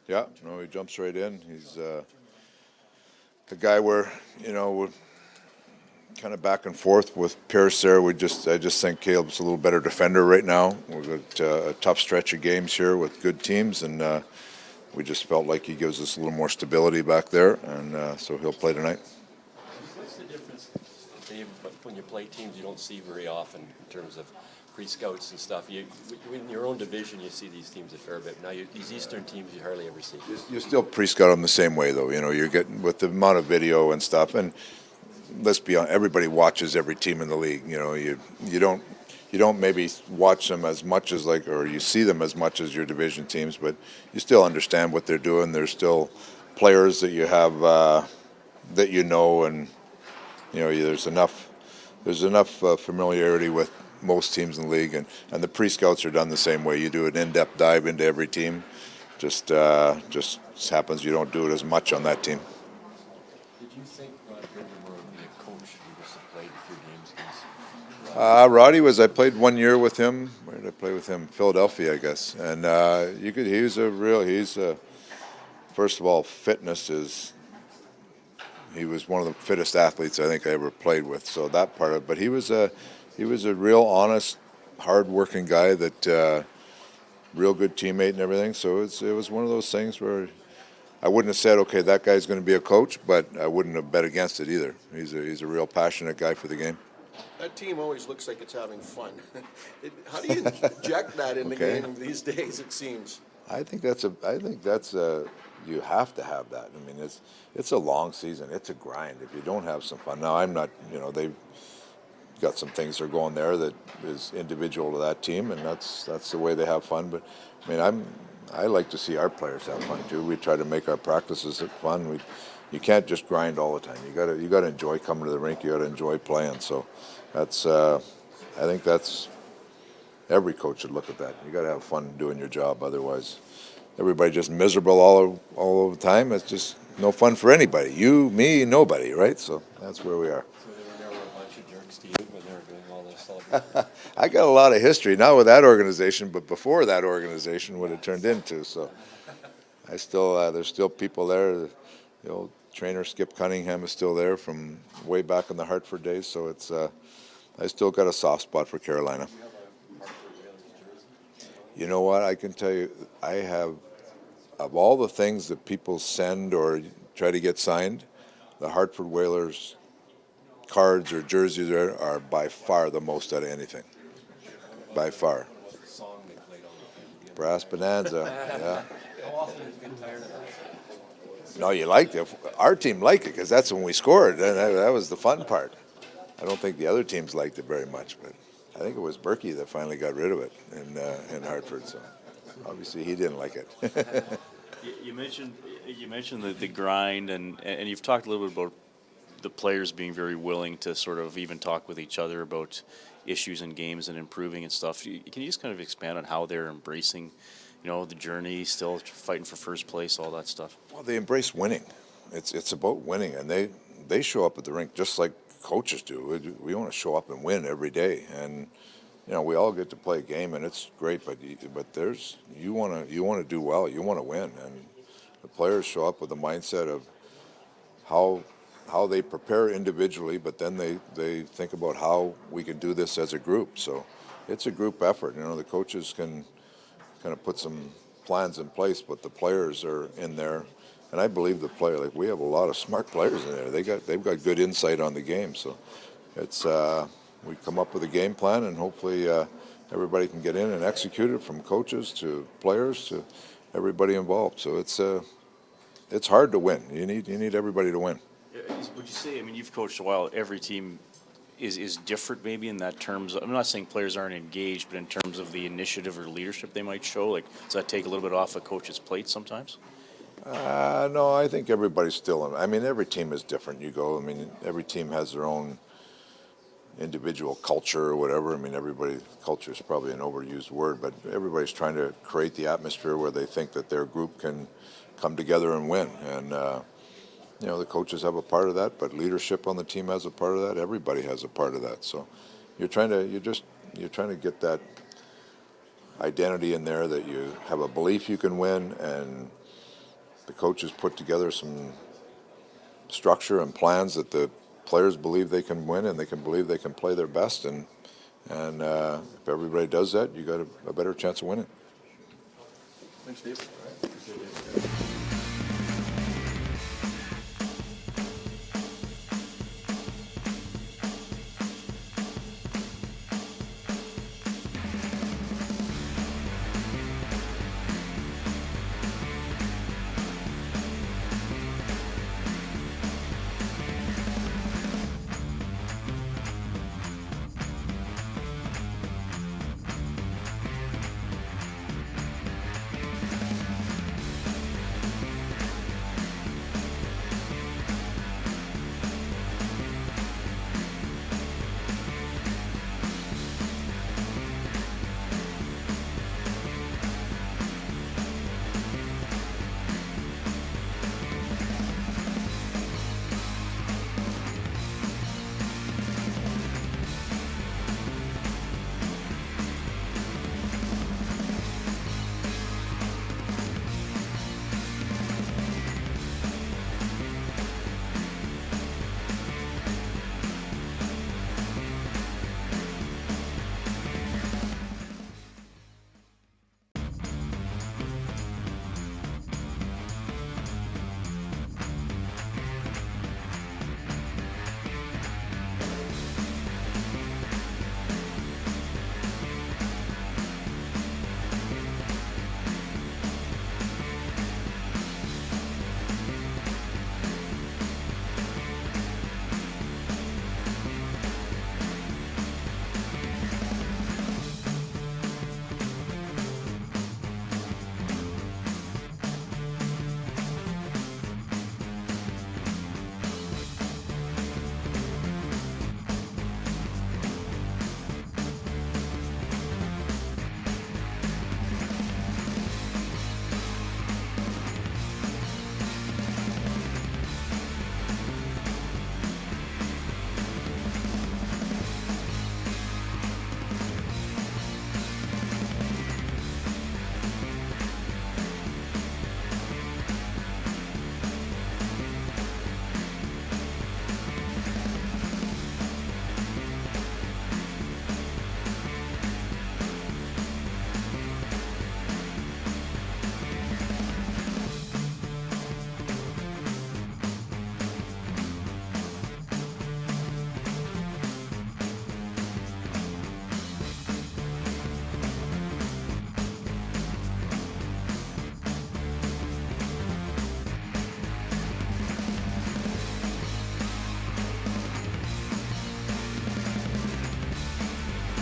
Yeah, no, he jumps right in. He's the guy where, we're kind of back and forth with Pierce there. I just think Caleb's a little better defender right now. We've got a tough stretch of games here with good teams, and we just felt like he gives us a little more stability back there, and so he'll play tonight. What's the difference, Dave, when you play teams you don't see very often in terms of pre-scouts and stuff? In your own division, you see these teams a fair bit. Now, these Eastern teams you hardly ever see. You still pre-scout them the same way, though. You're getting with the amount of video and stuff, and let's be honest, everybody watches every team in the league. You don't maybe watch them as much as or you see them as much as your division teams, but you still understand what they're doing. There's still players that you have that and there's enough familiarity with most teams in the league, and the pre-scouts are done the same way. You do an in-depth dive into every team. Just happens you don't do it as much on that team. Did you think Rod Brendan would be a coach who just played a few games against Roddy I played 1 year with him. Where did I play with him? Philadelphia, I guess. And first of all, he was one of the fittest athletes I think I ever played with. So that part of it, but he was a real honest, hard-working guy that real good teammate and everything. So it was one of those things where I wouldn't have said, okay, that guy's going to be a coach, but I wouldn't have bet against it either. He's a real passionate guy for the game. That team always looks like it's having fun. How do you inject that in the game these days? It seems. I think that's you have to have that. I mean, it's a long season. It's a grind. If you don't have some fun, now I'm not. They've got some things that are going there that is individual to that team, and that's the way they have fun. But I mean, I like to see our players have fun too. We try to make our practices fun. You can't just grind all the time. You got to enjoy coming to the rink. You got to enjoy playing. So that's I think that's every coach should look at that. You got to have fun doing your job. Otherwise, everybody just miserable all the time. It's just no fun for anybody. You, me, nobody, right? So that's where we are. So they were never a bunch of jerks to you when they were doing all this stuff. I got a lot of history, not with that organization, but before that organization, what it turned into. So there's still people there. The old trainer Skip Cunningham is still there from way back in the Hartford days. So I still got a soft spot for Carolina. Do you have a Hartford Whalers jersey? You know what? I can tell you, I have, of all the things that people send or try to get signed, the Hartford Whalers cards or jerseys are by far the most out of anything. By far. What was the song they played on the Brass Bonanza, yeah. How often have you been tired of that? No, you liked it. Our team liked it because that's when we scored, and that was the fun part. I don't think the other teams liked it very much, but I think it was Berkey that finally got rid of it in Hartford. So obviously he didn't like it. You mentioned the grind, and you've talked a little bit about the players being very willing to sort of even talk with each other about issues in games and improving and stuff. Can you just kind of expand on how they're embracing, the journey, still fighting for first place, all that stuff? Well, they embrace winning. It's about winning, and they show up at the rink just like coaches do. We want to show up and win every day, and we all get to play a game, and it's great. But you want to do well. You want to win, and the players show up with the mindset of how they prepare individually, but then they think about how we can do this as a group. So it's a group effort. The coaches can kind of put some plans in place, but the players are in there. And I believe we have a lot of smart players in there. They've got good insight on the game. So it's we come up with a game plan, and hopefully everybody can get in and execute it, from coaches to players to everybody involved. So it's hard to win. You need everybody to win. Would you say, you've coached a while, every team is different maybe in that terms? I'm not saying players aren't engaged, but in terms of the initiative or leadership they might show, does that take a little bit off a coach's plate sometimes? No, I think everybody's still in. Every team is different. Every team has their own individual culture or whatever. Culture is probably an overused word, but everybody's trying to create the atmosphere where they think that their group can come together and win. And the coaches have a part of that, but leadership on the team has a part of that. Everybody has a part of that. So you're trying to get that identity in there, that you have a belief you can win, and the coaches put together some structure and plans that the players believe they can win and they can believe they can play their best. And if everybody does that, you got a better chance of winning. Thanks, Dave.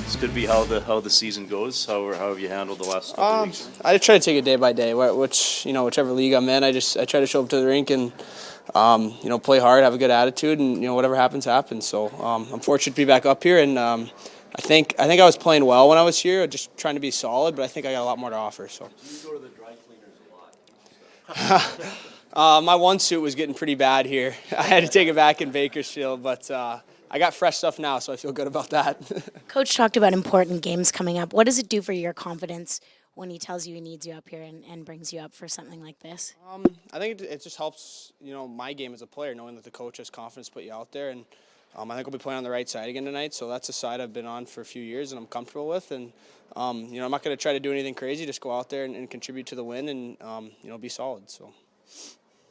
This could be how the season goes. How have you handled the last couple of weeks? I just try to take it day by day. Whichever league I'm in, I try to show up to the rink and play hard, have a good attitude, and whatever happens, happens. So I'm fortunate to be back up here, and I think I was playing well when I was here, just trying to be solid. But I think I got a lot more to offer. So. You go to the dry cleaners a lot. My one suit was getting pretty bad here. I had to take it back in Bakersfield, but I got fresh stuff now, so I feel good about that. Coach talked about important games coming up. What does it do for your confidence when he tells you he needs you up here and brings you up for something like this? I think it just helps, my game as a player, knowing that the coach has confidence to put you out there. And I think I'll be playing on the right side again tonight, so that's a side I've been on for a few years and I'm comfortable with. And, I'm not going to try to do anything crazy, just go out there and contribute to the win and, be solid. So.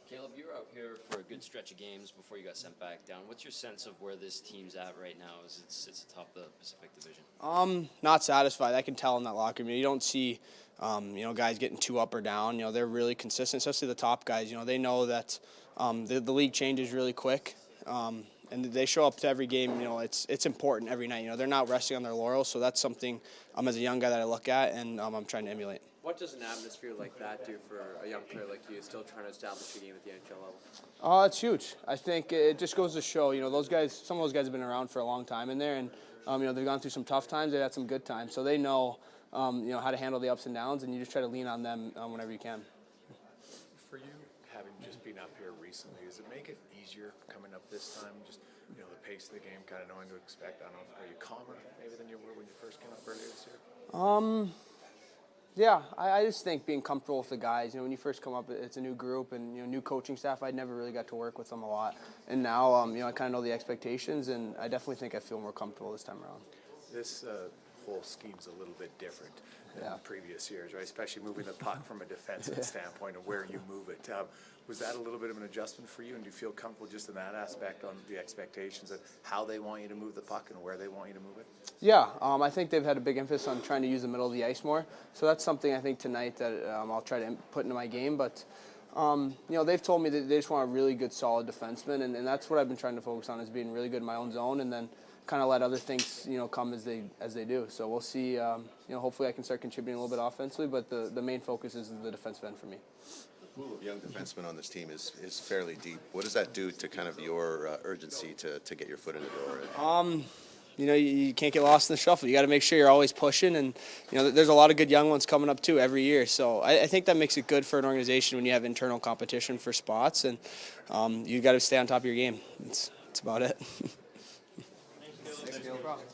Caleb, you were out here for a good stretch of games before you got sent back down. What's your sense of where this team's at right now as it sits atop the Pacific Division? Not satisfied. I can tell in that locker room. You don't see, guys getting too up or down. They're really consistent, especially the top guys. They know that the league changes really quick, and they show up to every game. It's important every night. They're not resting on their laurels, so that's something as a young guy that I look at and I'm trying to emulate. What does an atmosphere like that do for a young player like you, still trying to establish your game at the NHL level? It's huge. I think it just goes to show, those guys, some of those guys have been around for a long time in there, and they've gone through some tough times, they've had some good times, so they know, how to handle the ups and downs, and you just try to lean on them whenever you can. For you, having just been up here recently, does it make it easier coming up this time? Just the pace of the game, kind of knowing to expect. I don't know, are you calmer maybe than you were when you first came up earlier this year? Yeah, I just think being comfortable with the guys. When you first come up, it's a new group and new coaching staff. I never really got to work with them a lot, and now I kind of know the expectations, and I definitely think I feel more comfortable this time around. This whole scheme's a little bit different than Yeah. previous years, right? Especially moving the puck from a defensive standpoint and where you move it. Was that a little bit of an adjustment for you, and do you feel comfortable just in that aspect on the expectations of how they want you to move the puck and where they want you to move it? Yeah, I think they've had a big emphasis on trying to use the middle of the ice more. So that's something I think tonight that I'll try to put into my game. But they've told me that they just want a really good, solid defenseman, and that's what I've been trying to focus on, is being really good in my own zone, and then kind of let other things come as they do. So we'll see. Hopefully I can start contributing a little bit offensively, but the main focus is the defensive end for me. The pool of young defensemen on this team is fairly deep. What does that do to kind of your urgency to get your foot in the door? You can't get lost in the shuffle. You got to make sure you're always pushing, and there's a lot of good young ones coming up too every year. So I think that makes it good for an organization when you have internal competition for spots, and you got to stay on top of your game. That's about it. No problem.